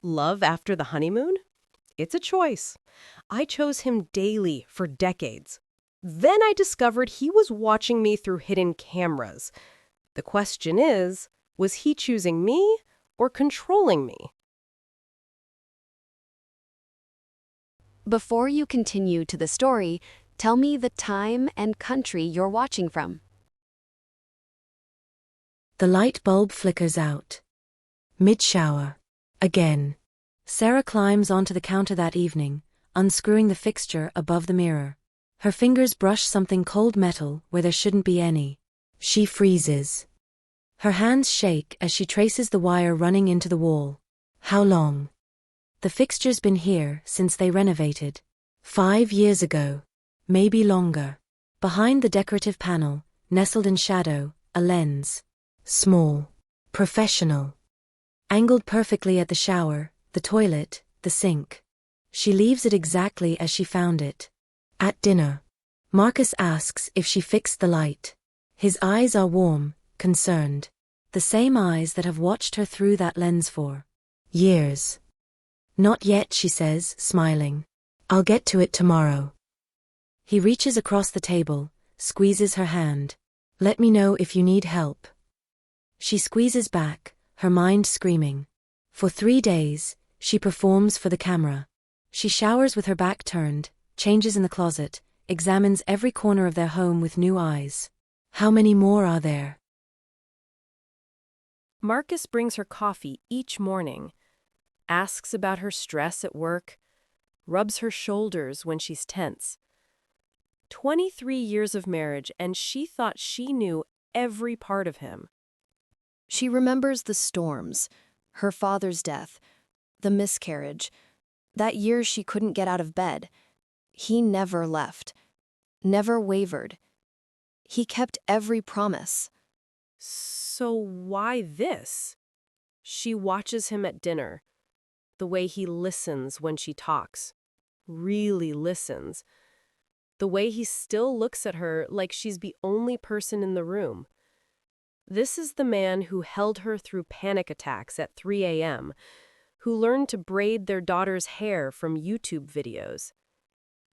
Love after the honeymoon? It's a choice. I chose him daily for decades. Then I discovered he was watching me through hidden cameras. The question is, was he choosing me or controlling me? Before you continue to the story, tell me the time and country you're watching from. The light bulb flickers out. Mid-shower. Again. Sarah climbs onto the counter that evening, unscrewing the fixture above the mirror. Her fingers brush something cold metal where there shouldn't be any. She freezes. Her hands shake as she traces the wire running into the wall. How long? The fixture's been here since they renovated. 5 years ago. Maybe longer. Behind the decorative panel, nestled in shadow, a lens. Small. Professional. Angled perfectly at the shower, the toilet, the sink. She leaves it exactly as she found it. At dinner. Marcus asks if she fixed the light. His eyes are warm, concerned. The same eyes that have watched her through that lens for years. Not yet, she says, smiling. I'll get to it tomorrow. He reaches across the table, squeezes her hand. Let me know if you need help. She squeezes back, her mind screaming. For 3 days, she performs for the camera. She showers with her back turned, changes in the closet, examines every corner of their home with new eyes. How many more are there? Marcus brings her coffee each morning, asks about her stress at work, rubs her shoulders when she's tense. 23 years of marriage, and she thought she knew every part of him. She remembers the storms, her father's death, the miscarriage, that year she couldn't get out of bed. He never left, never wavered. He kept every promise. So why this? She watches him at dinner, the way he listens when she talks, really listens, the way he still looks at her like she's the only person in the room. This is the man who held her through panic attacks at 3 a.m., who learned to braid their daughter's hair from YouTube videos.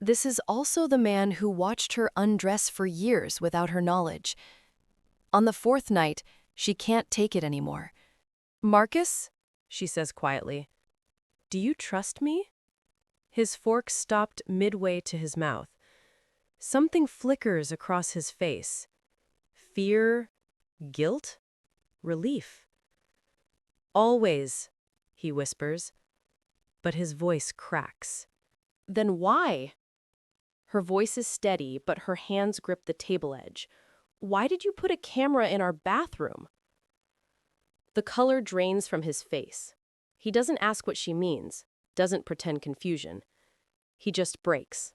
This is also the man who watched her undress for years without her knowledge. On the 4th night, she can't take it anymore. Marcus, she says quietly, do you trust me? His fork stopped midway to his mouth. Something flickers across his face. Fear, guilt, relief. Always, he whispers, but his voice cracks. Then why? Her voice is steady, but her hands grip the table edge. Why did you put a camera in our bathroom? The color drains from his face. He doesn't ask what she means, doesn't pretend confusion. He just breaks.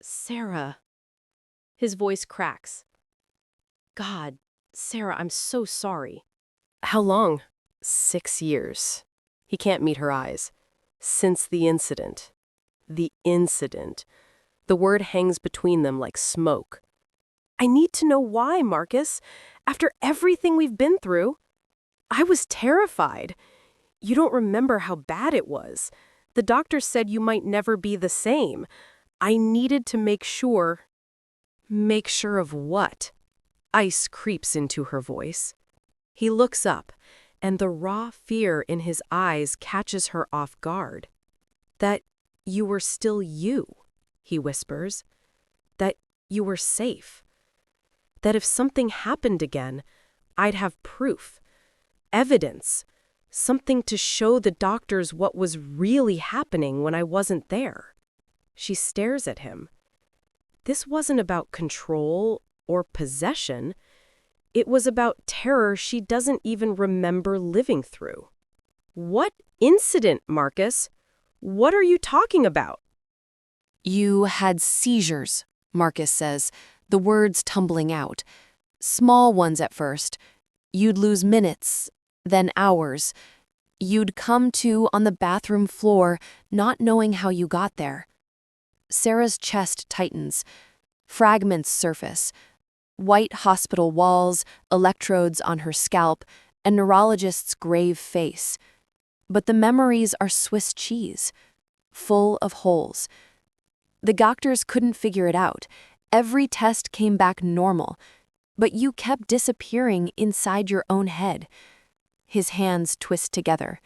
Sarah. His voice cracks. God, Sarah, I'm so sorry. How long? 6 years. He can't meet her eyes. Since the incident. The incident. The word hangs between them like smoke. I need to know why, Marcus. After everything we've been through. I was terrified. You don't remember how bad it was. The doctor said you might never be the same. I needed to make sure. Make sure of what? Ice creeps into her voice. He looks up, and the raw fear in his eyes catches her off guard. That you were still you, he whispers. That you were safe. That if something happened again, I'd have proof, evidence, something to show the doctors what was really happening when I wasn't there. She stares at him. This wasn't about control or possession. It was about terror she doesn't even remember living through. What incident, Marcus? What are you talking about? You had seizures, Marcus says, the words tumbling out. Small ones at first. You'd lose minutes, then hours. You'd come to on the bathroom floor, not knowing how you got there. Sarah's chest tightens. Fragments surface. White hospital walls, electrodes on her scalp, a neurologist's grave face. But the memories are Swiss cheese, full of holes. The doctors couldn't figure it out. Every test came back normal, but you kept disappearing inside your own head. His hands twist together.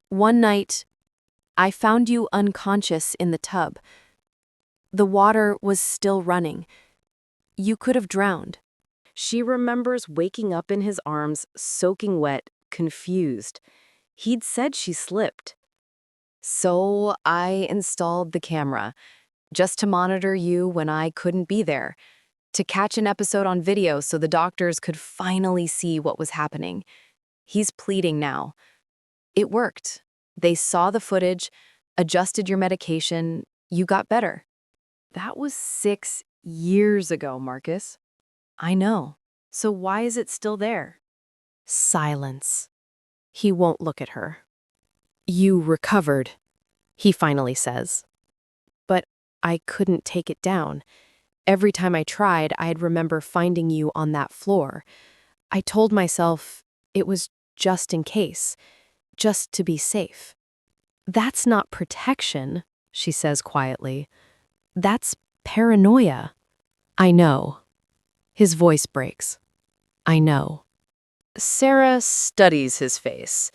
One night, I found you unconscious in the tub. The water was still running. You could have drowned. She remembers waking up in his arms, soaking wet, confused. He'd said she slipped. So I installed the camera, just to monitor you when I couldn't be there, to catch an episode on video so the doctors could finally see what was happening. He's pleading now. It worked. They saw the footage, adjusted your medication, you got better. That was 6 years ago, Marcus. I know. So why is it still there? Silence. He won't look at her. You recovered, he finally says. But I couldn't take it down. Every time I tried, I'd remember finding you on that floor. I told myself it was just in case, just to be safe. That's not protection, she says quietly. That's paranoia. I know. His voice breaks. I know. Sarah studies his face.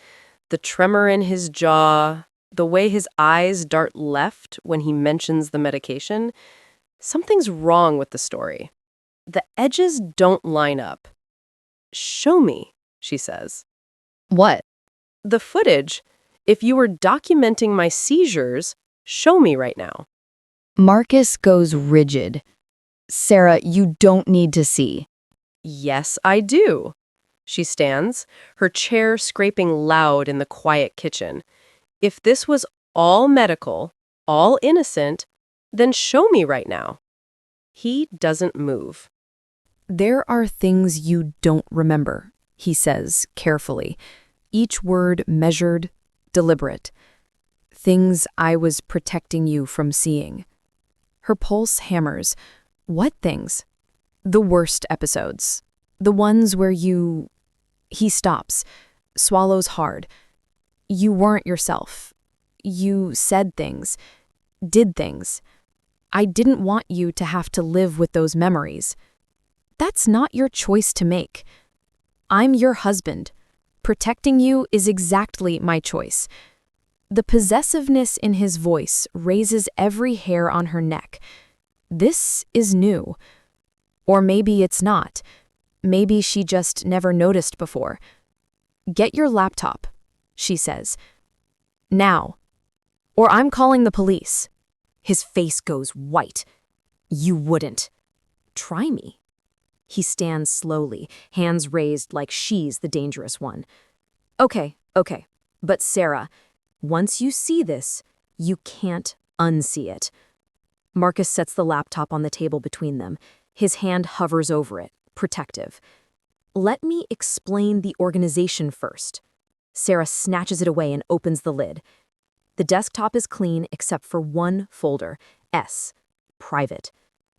The tremor in his jaw, the way his eyes dart left when he mentions the medication. Something's wrong with the story. The edges don't line up. Show me, she says. What? The footage. If you were documenting my seizures, show me right now. Marcus goes rigid. Sarah, you don't need to see. Yes, I do. She stands, her chair scraping loud in the quiet kitchen. If this was all medical, all innocent, then show me right now. He doesn't move. There are things you don't remember, he says carefully, each word measured, deliberate. Things I was protecting you from seeing. Her pulse hammers. What things? The worst episodes. The ones where you... He stops, swallows hard. You weren't yourself. You said things, did things. I didn't want you to have to live with those memories. That's not your choice to make. I'm your husband. Protecting you is exactly my choice. The possessiveness in his voice raises every hair on her neck. This is new. Or maybe it's not. Maybe she just never noticed before. Get your laptop, she says. Now. Or I'm calling the police. His face goes white. You wouldn't. Try me. He stands slowly, hands raised like she's the dangerous one. Okay. But Sarah, once you see this, you can't unsee it. Marcus sets the laptop on the table between them. His hand hovers over it, protective. Let me explain the organization first. Sarah snatches it away and opens the lid. The desktop is clean except for one folder, S, private.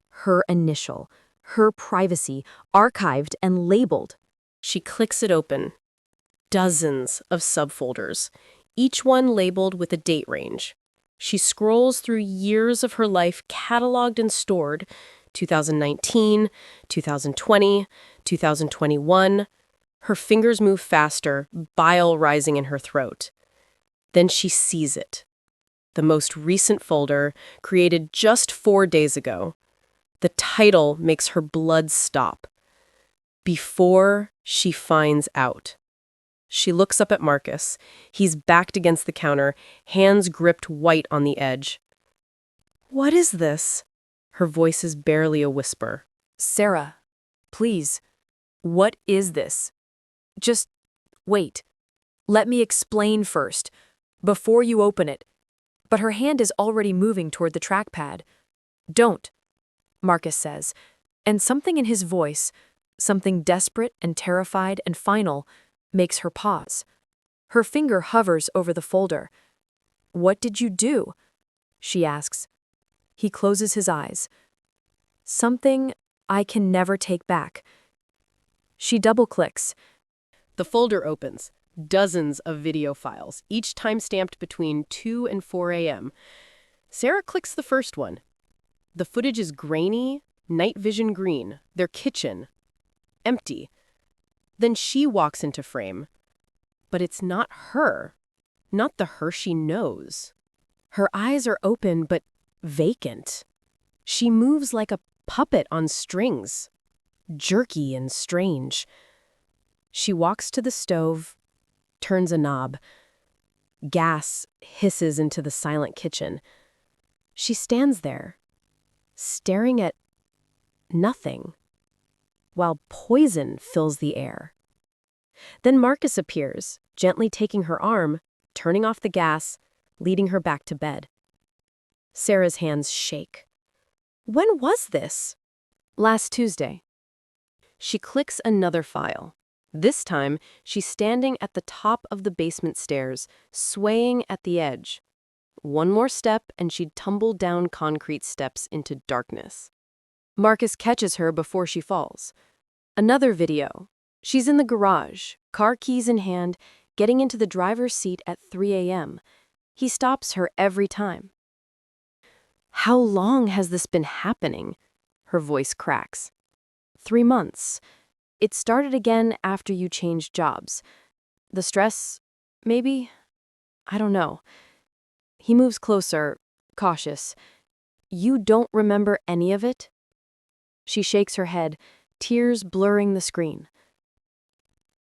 Her initial, her privacy, archived and labeled. She clicks it open. Dozens of subfolders, each one labeled with a date range. She scrolls through years of her life cataloged and stored, 2019, 2020, 2021. Her fingers move faster, bile rising in her throat. Then she sees it. The most recent folder, created just 4 days ago. The title makes her blood stop. Before she finds out. She looks up at Marcus. He's backed against the counter, hands gripped white on the edge. What is this? Her voice is barely a whisper. Sarah, please. What is this? Just wait. Let me explain first, before you open it. But her hand is already moving toward the trackpad. Don't, Marcus says, and something in his voice, something desperate and terrified and final, makes her pause. Her finger hovers over the folder. What did you do? She asks. He closes his eyes. Something I can never take back. She double-clicks. The folder opens. Dozens of video files, each time-stamped between 2 and 4 a.m. Sarah clicks the first one. The footage is grainy, night vision green, their kitchen, empty. Then she walks into frame. But it's not her. Not the her she knows. Her eyes are open but vacant. She moves like a puppet on strings, jerky and strange. She walks to the stove, turns a knob. Gas hisses into the silent kitchen. She stands there, staring at nothing, while poison fills the air. Then Marcus appears, gently taking her arm, turning off the gas, leading her back to bed. Sarah's hands shake. When was this? Last Tuesday. She clicks another file. This time, she's standing at the top of the basement stairs, swaying at the edge. One more step and she'd tumble down concrete steps into darkness. Marcus catches her before she falls. Another video. She's in the garage, car keys in hand, getting into the driver's seat at 3 a.m. He stops her every time. How long has this been happening? Her voice cracks. 3 months. It started again after you changed jobs. The stress, maybe? I don't know. He moves closer, cautious. You don't remember any of it? She shakes her head, tears blurring the screen.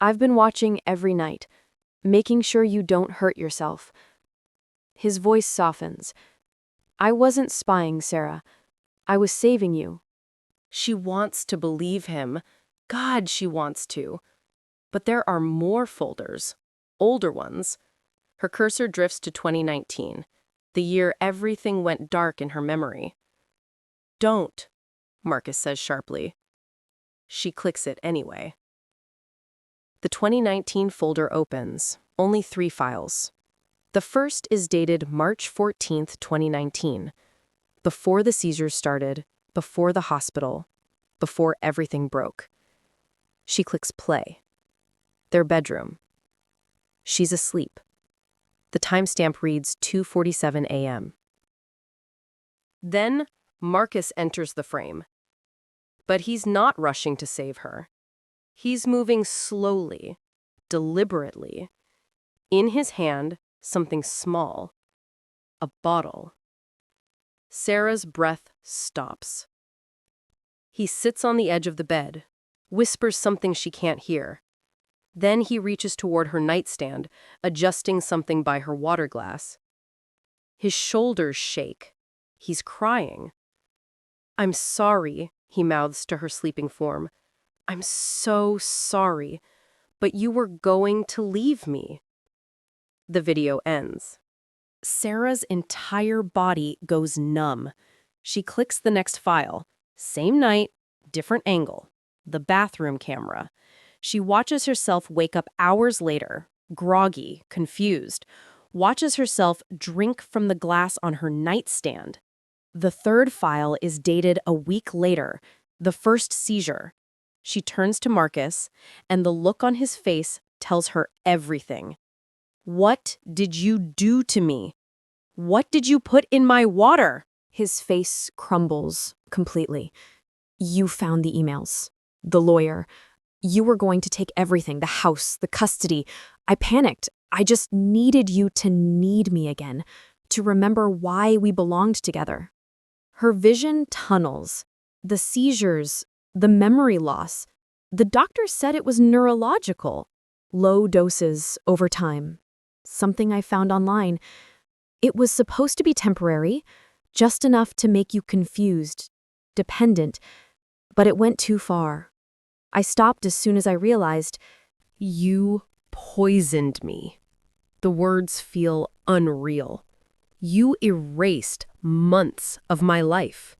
I've been watching every night, making sure you don't hurt yourself. His voice softens. I wasn't spying, Sarah. I was saving you. She wants to believe him. God, she wants to. But there are more folders, older ones. Her cursor drifts to 2019, the year everything went dark in her memory. Don't, Marcus says sharply. She clicks it anyway. The 2019 folder opens, only 3 files. The first is dated March 14th, 2019, before the seizures started, before the hospital, before everything broke. She clicks play. Their bedroom. She's asleep. The timestamp reads 2:47 a.m. Then Marcus enters the frame. But he's not rushing to save her. He's moving slowly, deliberately. In his hand, something small. A bottle. Sarah's breath stops. He sits on the edge of the bed, whispers something she can't hear. Then he reaches toward her nightstand, adjusting something by her water glass. His shoulders shake. He's crying. I'm sorry, he mouths to her sleeping form. I'm so sorry, but you were going to leave me. The video ends. Sarah's entire body goes numb. She clicks the next file. Same night, different angle. The bathroom camera. She watches herself wake up hours later, groggy, confused. Watches herself drink from the glass on her nightstand. The third file is dated a week later, the first seizure. She turns to Marcus, and the look on his face tells her everything. What did you do to me? What did you put in my water? His face crumbles completely. You found the emails. The lawyer. You were going to take everything, the house, the custody. I panicked. I just needed you to need me again, to remember why we belonged together. Her vision tunnels. The seizures, the memory loss. The doctor said it was neurological. Low doses over time. Something I found online. It was supposed to be temporary, just enough to make you confused, dependent, but it went too far. I stopped as soon as I realized, You poisoned me. The words feel unreal. You erased months of my life.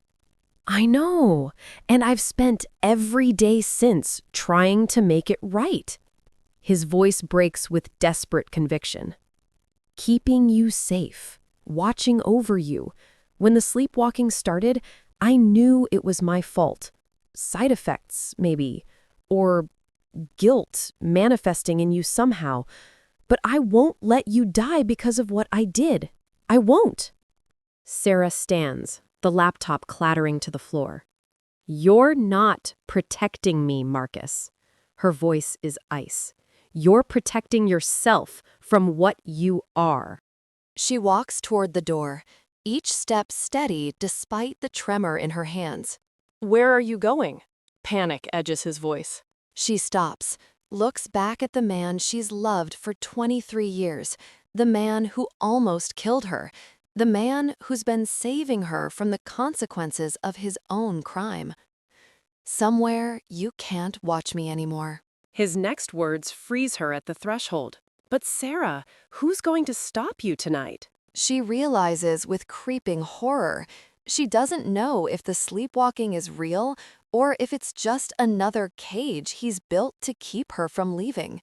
I know, and I've spent every day since trying to make it right. His voice breaks with desperate conviction. Keeping you safe, watching over you. When the sleepwalking started, I knew it was my fault. Side effects, maybe, or guilt manifesting in you somehow. But I won't let you die because of what I did. I won't. Sarah stands, the laptop clattering to the floor. You're not protecting me, Marcus. Her voice is ice. You're protecting yourself from what you are. She walks toward the door, each step steady despite the tremor in her hands. Where are you going? Panic edges his voice. She stops, looks back at the man she's loved for 23 years, the man who almost killed her, the man who's been saving her from the consequences of his own crime. Somewhere you can't watch me anymore. His next words freeze her at the threshold. But Sarah, who's going to stop you tonight? She realizes with creeping horror, she doesn't know if the sleepwalking is real or if it's just another cage he's built to keep her from leaving.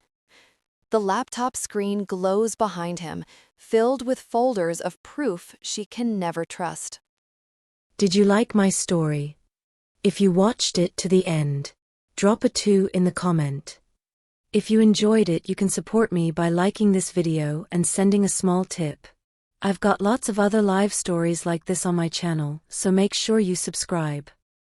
The laptop screen glows behind him, filled with folders of proof she can never trust. Did you like my story? If you watched it to the end, drop a 2 in the comment. If you enjoyed it, you can support me by liking this video and sending a small tip. I've got lots of other live stories like this on my channel, so make sure you subscribe.